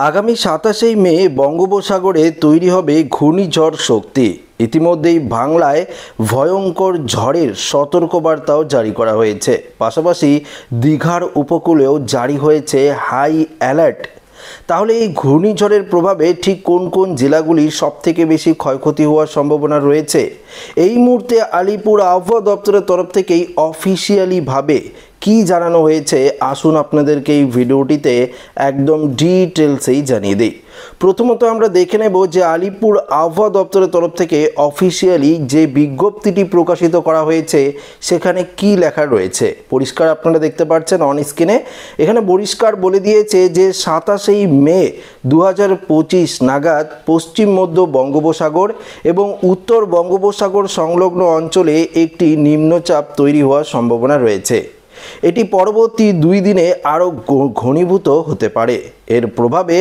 আগামী ২৭শে মে বঙ্গোপসাগরে তৈরি হবে ঘূর্ণিঝড় শক্তি। ইতিমধ্যেই বাংলায় ভয়ঙ্কর ঝড়ের সতর্কবার্তাও জারি করা হয়েছে। পাশাপাশি দীঘার উপকূলেও জারি হয়েছে হাই অ্যালার্ট। তাহলে এই ঘূর্ণিঝড়ের প্রভাবে ঠিক কোন কোন জেলাগুলির সবথেকে বেশি ক্ষয়ক্ষতি হওয়ার সম্ভাবনা রয়েছে, এই মুহূর্তে আলিপুর আবহাওয়া দপ্তরের তরফ থেকেই অফিসিয়ালিভাবে কি জানানো হয়েছে, আসুন আপনাদেরকে এই ভিডিওটিতে একদম ডিটেলসেই জানিয়ে দিই। প্রথমত আমরা দেখে নেব যে আলিপুর আবহাওয়া দপ্তরের তরফ থেকে অফিসিয়ালি যে বিজ্ঞপ্তিটি প্রকাশিত করা হয়েছে সেখানে কি লেখা রয়েছে। পরিষ্কার আপনারা দেখতে পাচ্ছেন অন স্ক্রিনে, এখানে পরিষ্কার বলে দিয়েছে যে ২৭শে মে ২০২৫ নাগাদ পশ্চিম মধ্য বঙ্গোপসাগর এবং উত্তর বঙ্গোপসাগর সংলগ্ন অঞ্চলে একটি নিম্নচাপ তৈরি হওয়ার সম্ভাবনা রয়েছে। এটি পরবর্তী ২ দিনে আরও ঘনীভূত হতে পারে। এর প্রভাবে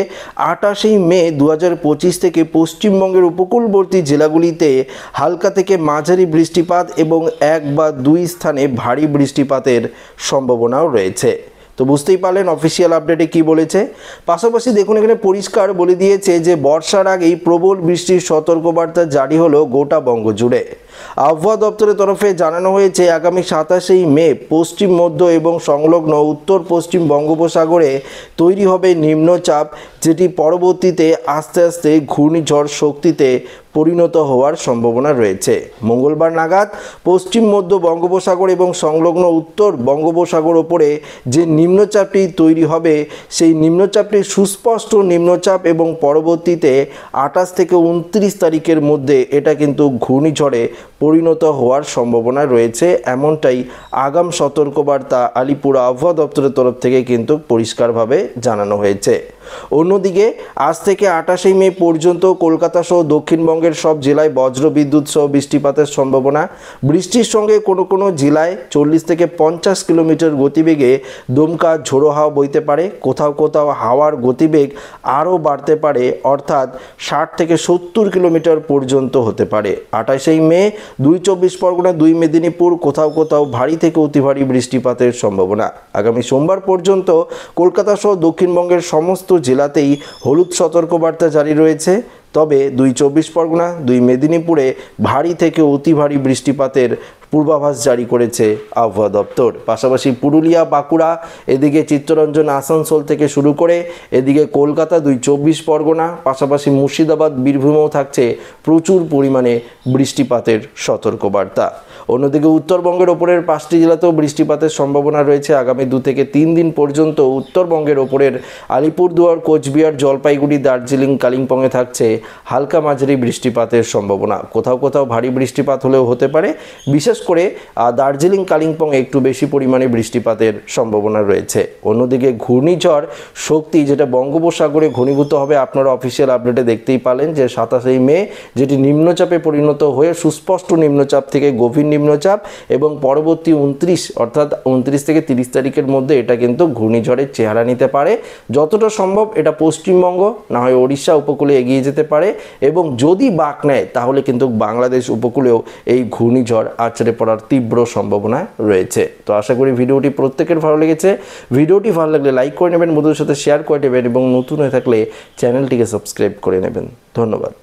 ২৮শে মে ২০২৫ থেকে পশ্চিমবঙ্গের উপকূলবর্তী জেলাগুলিতে হালকা থেকে মাঝারি বৃষ্টিপাত এবং ১ বা ২ স্থানে ভারী বৃষ্টিপাতের সম্ভাবনাও রয়েছে। তো বুঝতেই পারলেন অফিসিয়াল আপডেটে কি বলেছে। পাশাপাশি দেখুন এখানে পরিষ্কার বলে দিয়েছে যে বর্ষার আগেই প্রবল বৃষ্টির সতর্কবার্তা জারি হলো গোটা বঙ্গ জুড়ে। আবহাওয়া দপ্তরের তরফে জানানো হয়েছে আগামী ২৭শে মে পশ্চিম মধ্য এবং সংলগ্ন উত্তর পশ্চিম বঙ্গোপসাগরে তৈরি হবে নিম্নচাপ, যেটি পরবর্তীতে আস্তে আস্তে ঘূর্ণিঝড় শক্তিতে পরিণত হওয়ার সম্ভাবনা রয়েছে। মঙ্গলবার নাগাদ পশ্চিম মধ্য বঙ্গোপসাগর এবং সংলগ্ন উত্তর বঙ্গোপসাগর ওপরে যে নিম্নচাপটি তৈরি হবে সেই নিম্নচাপটি সুস্পষ্ট নিম্নচাপ এবং পরবর্তীতে ২৮ থেকে ২৯ তারিখের মধ্যে এটা কিন্তু ঘূর্ণিঝড়ে পরিণত হওয়ার সম্ভাবনা রয়েছে, এমনটাই আগাম সতর্কবার্তা আলিপুর আবহাওয়া দপ্তরের তরফ থেকে কিন্তু পরিষ্কারভাবে জানানো হয়েছে। অন্যদিকে আজ থেকে ২৮শে মে পর্যন্ত কলকাতা সহ দক্ষিণবঙ্গের সব জেলায় বজ্রবিদ্যুৎ সহ বৃষ্টিপাতের সম্ভাবনা। বৃষ্টির সঙ্গে কোনো কোনো জেলায় ৪০ থেকে ৫০ কিলোমিটার গতিবেগে দমকা ঝোড়ো হাওয়া বইতে পারে। কোথাও কোথাও হাওয়ার গতিবেগ আরও বাড়তে পারে, অর্থাৎ ৬০ থেকে ৭০ কিলোমিটার পর্যন্ত হতে পারে। ২৮শে মে ২ চব্বিশ পরগনা, ২ মেদিনীপুর কোথাও কোথাও ভারী থেকে অতি ভারী বৃষ্টিপাতের সম্ভাবনা। আগামী সোমবার পর্যন্ত কলকাতা সহ দক্ষিণবঙ্গের সমস্ত জেলাতেই হলুদ সতর্কবার্তা জারি রয়েছে। তবে ২ চব্বিশ পরগনা, ২ মেদিনীপুরে ভারী থেকে অতি ভারী বৃষ্টিপাতের পূর্বাভাস জারি করেছে আবহাওয়া দপ্তর। পাশাপাশি পুরুলিয়া, বাঁকুড়া, এদিকে চিত্তরঞ্জন, আসানসোল থেকে শুরু করে এদিকে কলকাতা, ২ চব্বিশ পরগনা, পাশাপাশি মুর্শিদাবাদ, বীরভূমেও থাকছে প্রচুর পরিমাণে বৃষ্টিপাতের সতর্কবার্তা। অন্যদিকে উত্তরবঙ্গের ওপরের ৫টি জেলাতেও বৃষ্টিপাতের সম্ভাবনা রয়েছে। আগামী ২ থেকে ৩ দিন পর্যন্ত উত্তরবঙ্গের ওপরের আলিপুরদুয়ার, কোচবিহার, জলপাইগুড়ি, দার্জিলিং, কালিম্পংয়ে থাকছে হালকা মাঝারি বৃষ্টিপাতের সম্ভাবনা। কোথাও কোথাও ভারী বৃষ্টিপাত হলেও হতে পারে। বিশেষ করে দার্জিলিং, কালিম্পংয়ে একটু বেশি পরিমাণে বৃষ্টিপাতের সম্ভাবনা রয়েছে। অন্যদিকে ঘূর্ণিঝড় শক্তি যেটা বঙ্গোপসাগরে ঘনীভূত হবে, আপনারা অফিসিয়াল আপডেটে দেখতেই পালেন যে ২৭শে মে যেটি নিম্নচাপে পরিণত হয়ে সুস্পষ্ট নিম্নচাপ থেকে গভীর নিম্নচাপ এবং পরবর্তী ২৯ অর্থাৎ ২৯ থেকে ৩০ তারিখের মধ্যে এটা কিন্তু ঘূর্ণিঝড়ের চেহারা নিতে পারে। যতটা সম্ভব এটা পশ্চিমবঙ্গ না হয় ওড়িশা উপকূলে এগিয়ে যেতে পারে এবং যদি বাঁক নেয় তাহলে কিন্তু বাংলাদেশ উপকূলেও এই ঘূর্ণিঝড় আছড়ে পড়ার তীব্র সম্ভাবনা রয়েছে। তো আশা করি ভিডিওটি প্রত্যেকের ভালো লেগেছে। ভিডিওটি ভালো লাগলে লাইক করে নেবেন, বন্ধুদের সাথে শেয়ার করে নেবেন এবং নতুন হয়ে থাকলে চ্যানেলটিকে সাবস্ক্রাইব করে নেবেন। ধন্যবাদ।